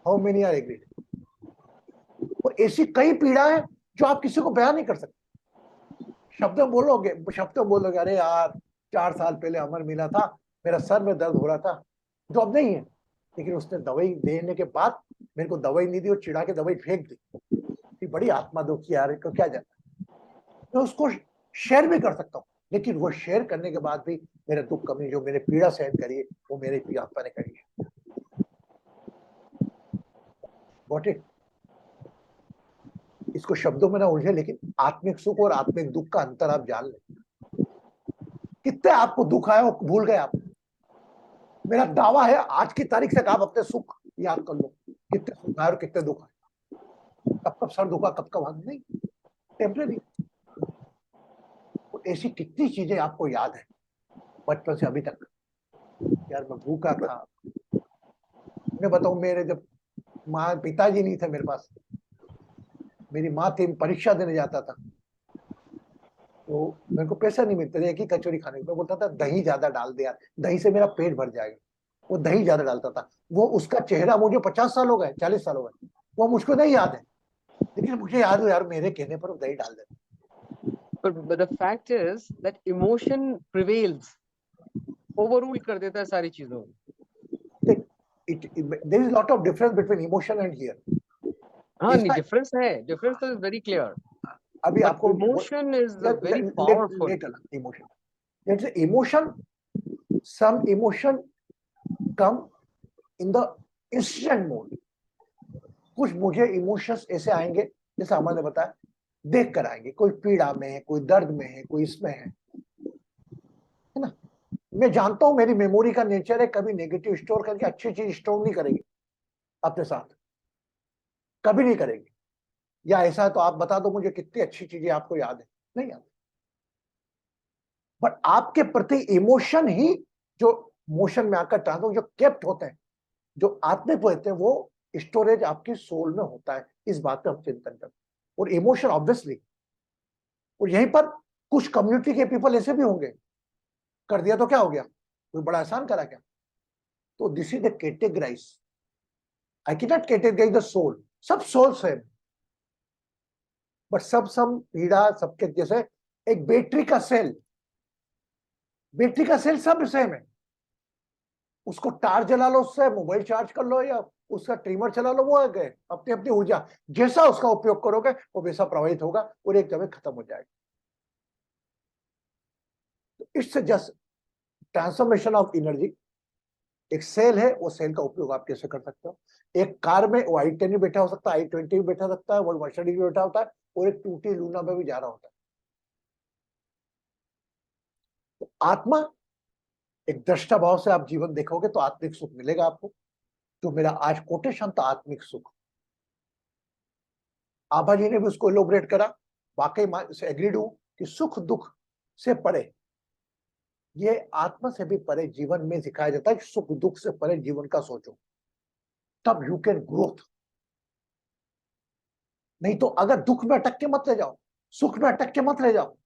How many are agreed? और ऐसी कई पीड़ा है जो आप किसी को बयान नहीं कर सकते। शब्द में बोलोगे अरे यार 4 साल पहले अमर मिला था, मेरा सर में दर्द हो रहा था, जो अब नहीं है, लेकिन उसने दवाई देने के बाद मेरे को दवाई नहीं दी और चिढ़ा के दवाई फेंक दी, बड़ी आत्मा दुखी यार, को क्या जाता। मैं उसको शेयर भी कर सकता हूँ, लेकिन वो शेयर करने के बाद भी मेरा दुख कमी, जो मैंने पीड़ा सहन करी है वो मेरी पीड़ा आत्मा ने करी है। Got it? इसको शब्दों में ना उलझे, लेकिन आत्मिक सुख और आत्मिक दुख का अंतर आप जान लें। कितने आपको दुख आया वो भूल गए आप। मेरा दावा है आज की तारीख से आप अपने सुख याद कर लो, कितने सुख आए और कितने दुख आए। कब कब सर दुखा, कब कब हाथ, नहीं, टेम्परेरी। ऐसी कितनी चीजें आपको याद है बचपन से अभी तक। यार मैं भूखा था, मैं बताऊं, मेरे जब पिताजी नहीं थे मेरे पास, मेरी माँ थी, परीक्षा देने जाता था तो मेरे को पैसा नहीं मिलता था एक ही कचौरी खाने को, मैं बोलता था दही ज्यादा डाल दे यार, दही से मेरा पेट भर जाएगा। वो दही ज्यादा डालता था। वो उसका चेहरा, मुझे 50 साल हो गए, 40 साल हो गए, वो मुझको नहीं याद है, लेकिन मुझे याद है यार मेरे कहने पर वो दही डाल देता। But the fact is that emotion prevails, overrule कर देता है सारी चीजों। There is a lot of difference between emotion and here. हाँ नहीं, difference है, difference is very clear. अभी But आपको emotion is very powerful. Emotion. Let's say emotion. Some emotion come in the instant mode. कुछ मुझे emotions ऐसे आएंगे जैसे अमन ने बताया, देख कर आएंगे, कोई पीड़ा में है, कोई दर्द में है, कोई इसमें है ना। मैं जानता हूं मेरी मेमोरी का नेचर है, कभी नेगेटिव स्टोर करके अच्छी चीज स्टोर नहीं करेगी अपने साथ, कभी नहीं करेगी। या ऐसा है तो आप बता दो मुझे कितनी अच्छी चीजें आपको याद है, नहीं याद। बट आपके प्रति इमोशन ही जो मोशन में आकर ट्रांसफर, जो केप्ट होते हैं, जो आत्मिक होते हैं, वो स्टोरेज आपकी सोल में होता है। इस बात पे हम चिंतन करते हैं। और इमोशन ऑब्वियसली, और यहीं पर कुछ कम्युनिटी के पीपल ऐसे भी होंगे, कर दिया तो क्या हो गया, कोई बड़ा आसान करा क्या। तो this is the categorise, I can not categorise the soul, सब सोल सेम, बट सब पीड़ा सबके जैसे। एक बैटरी का सेल सब सेम है, उसको टार जला लो, उससे मोबाइल चार्ज कर लो या उसका ट्रिमर चला लो, वो आ गए अपनी अपनी ऊर्जा, जैसा उसका उपयोग करोगे वो वैसा प्रभावित होगा और एक जगह खत्म हो जाएगा। It's just transformation of energy. एक सेल है, वो सेल का उपयोग आप कैसे कर सकते हो। एक कार में वो i10 भी बैठा हो सकता है, i20 भी बैठा सकता है, वो मर्सिडीज भी बैठा होता है, और एक टूटी लूना में भी जा रहा होता है। तो आत्मा एक दृष्टा भाव से आप जीवन देखोगे तो आत्मिक सुख मिलेगा आपको। जो मेरा आज कोटेशन था, आत्मिक सुख, आभा जी ने भी उसको एलोबरेट करा, वाकई से एग्रीड हूं कि सुख दुख से परे, ये आत्मा से भी परे जीवन में सिखाया जाता है कि सुख दुख से परे जीवन का सोचो, तब यू कैन ग्रोथ। नहीं तो अगर दुख में अटक के मत ले जाओ, सुख में अटक के मत ले जाओ।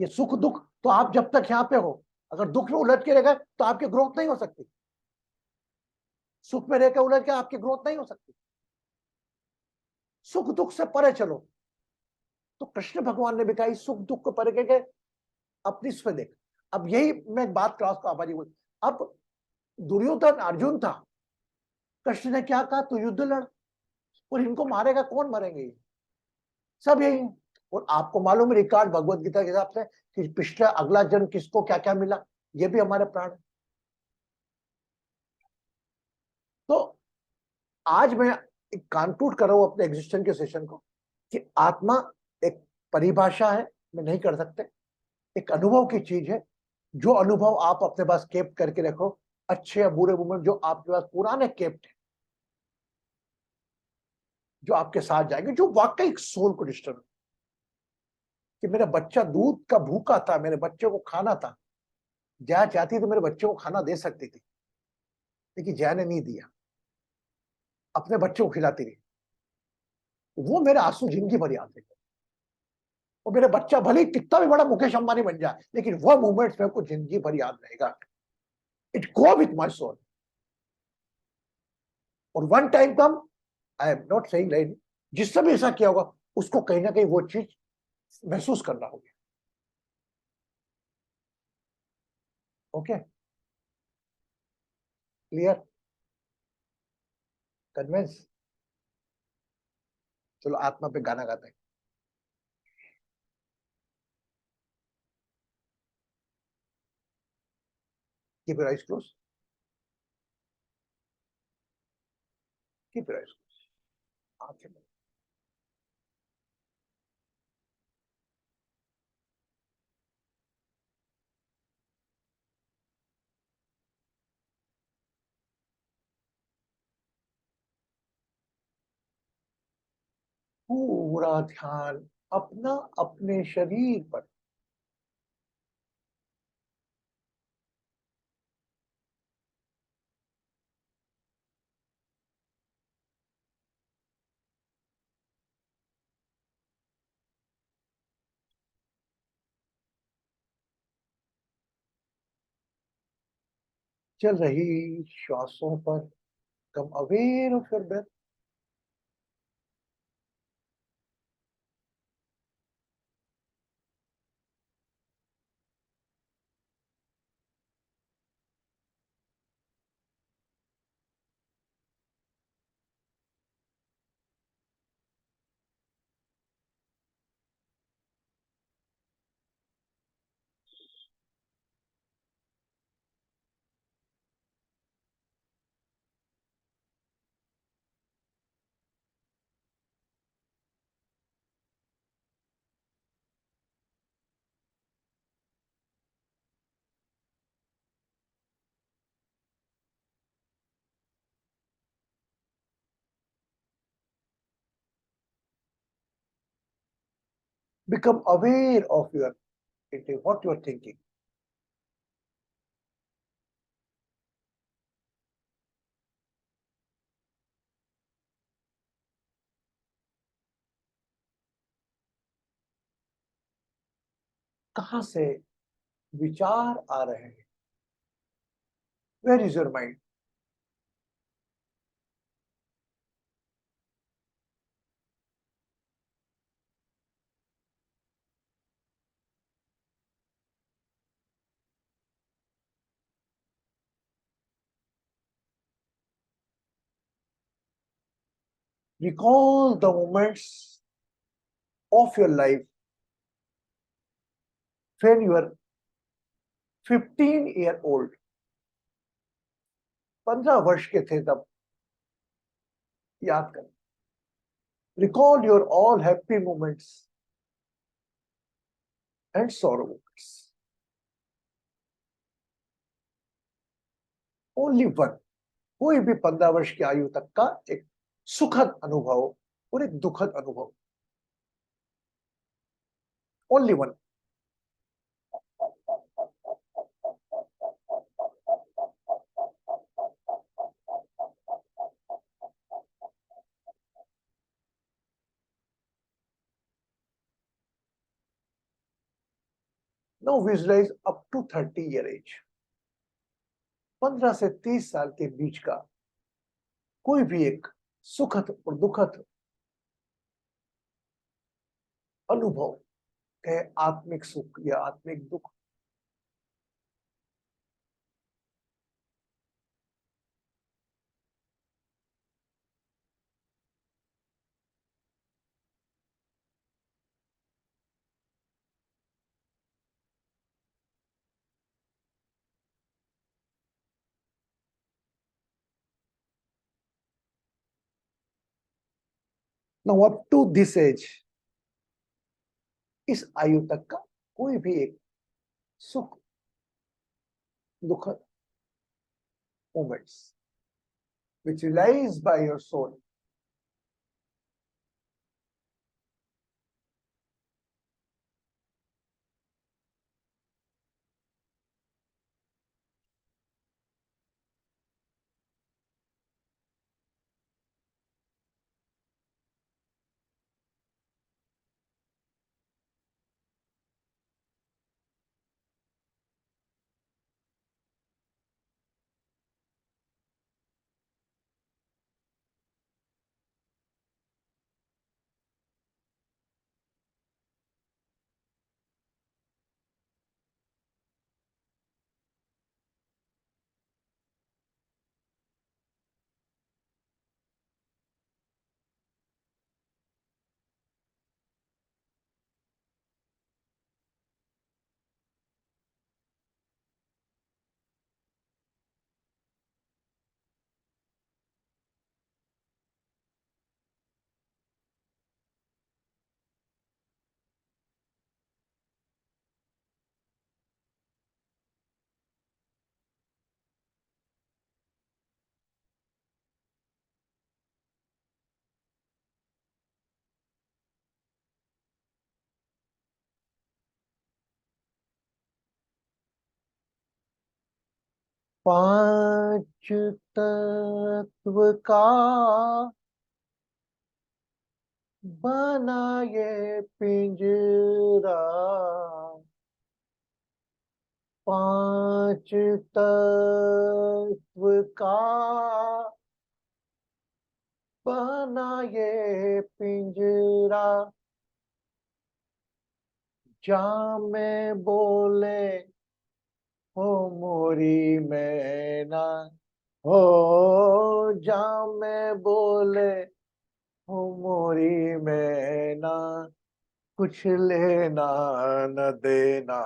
ये सुख दुख तो आप जब तक यहाँ पे हो, अगर दुख में उलझ के रह गए तो आपकी ग्रोथ नहीं हो सकती, सुख में रहकर उलझ के आपकी ग्रोथ नहीं हो सकती। सुख दुख से परे चलो। तो कृष्ण भगवान ने भी कहा सुख दुख को परे के अपनी स्व देख। अब यही मैं बात क्लास को आबादी बोल, अब दुर्योधन अर्जुन था, कृष्ण ने क्या कहा, तू युद्ध लड़, और इनको मारेगा कौन, मरेंगे सब यही है। और आपको मालूम है रिकॉर्ड भगवत गीता के हिसाब से कि पिछले अगला जन्म किसको क्या क्या मिला, ये भी हमारे प्राण है। तो आज मैं कंक्लूड कर रहा हूं अपने एग्जिस्टेंस के सेशन को कि आत्मा एक परिभाषा है, मैं नहीं कर सकते, एक अनुभव की चीज है। जो अनुभव आप अपने पास केप्ट करके रखो, अच्छे या बुरे मोमेंट जो आपके पास पुराने केप्ट है, जो आपके साथ जाएंगे, जो वाकई सोल को डिस्टर्ब, कि मेरा बच्चा दूध का भूखा था, मेरे बच्चे को खाना था, जया चाहती तो मेरे बच्चे को खाना दे सकती थी, लेकिन जया ने नहीं दिया, अपने बच्चे को खिलाती रही। वो मेरे आंसू जिंदगी भर याद रहेगा। और मेरे बच्चा भले ही कितना भी बड़ा मुकेश अंबानी बन जाए, लेकिन वो मोमेंट्स मेरे को जिंदगी भर याद रहेगा। It go with my soul. और one time come, I am not saying right, जिसने भी ऐसा किया होगा उसको कहीं ना कहीं वो चीज महसूस करना होगी। Okay, clear, convince. चलो आत्मा पे गाना गाते हैं। Keep your eyes close, keep your eyes close, आंखें बंद। पूरा ध्यान अपना अपने शरीर पर। चल रही श्वासों पर come aware of your breath. Become aware of your what you are thinking. कहां से विचार आ रहे हैं? Where is your mind? Recall the moments of your life when you were 15-year old. 15 वर्ष के थे तब। याद करें। Recall your all happy moments and sorrow moments. Only one. कोई भी 15 वर्ष की आयु तक का एक सुखद अनुभव और एक दुखद अनुभव। Only one. Now visualize up to 30-year age. 15 से 30 साल के बीच का कोई भी एक सुखद और दुखद अनुभव, कहे आत्मिक सुख या आत्मिक दुख। Now up to this age, इस आयु तक का कोई भी एक सुख दुखद moments which realized by your soul. पांच तत्व का बना ये पिंजरा, पांच तत्व का बना ये पिंजरा, जा में बोले हो मोरी मैना, हो जा में बोले हो मोरी मैना, कुछ लेना न देना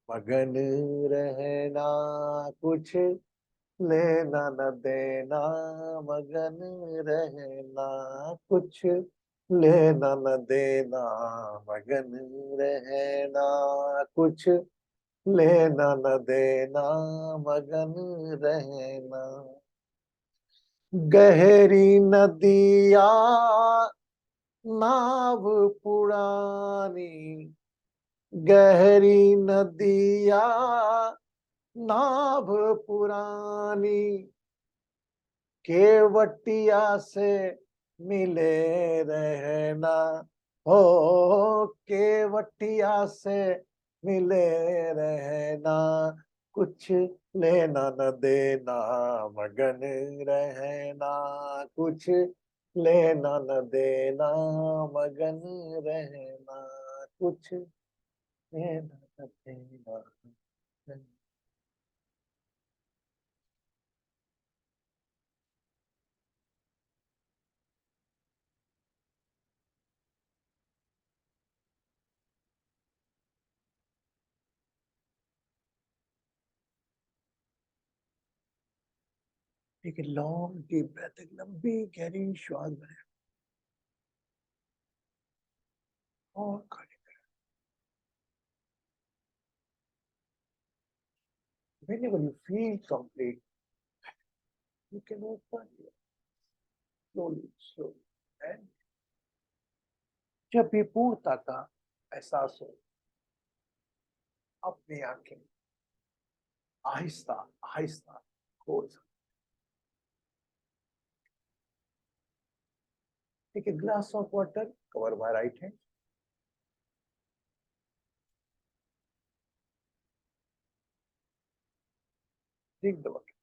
मगन रहना, कुछ लेना न देना मगन रहना, कुछ लेना न देना मगन रहना, कुछ लेना न देना मगन रहना। गहरी नदिया नाव पुरानी, गहरी नदिया नाव पुरानी, केवटिया से मिले रहना, हो केवटिया से मिले रहना, कुछ लेना न देना मगन रहना, कुछ लेना न देना मगन रहना, कुछ लेना न देना। एक लॉन्ग डीप ब्रेथ, एक लंबी गहरी श्वास भरें और खाली करें। Whenever you feel complete, you can open your slowly, slowly, and जब भी पूर्णता का एहसास हो, अपनी आंखें आहिस्ता आहिस्ता खोल सकते। Take a glass of water, cover my right hand. Drink the water.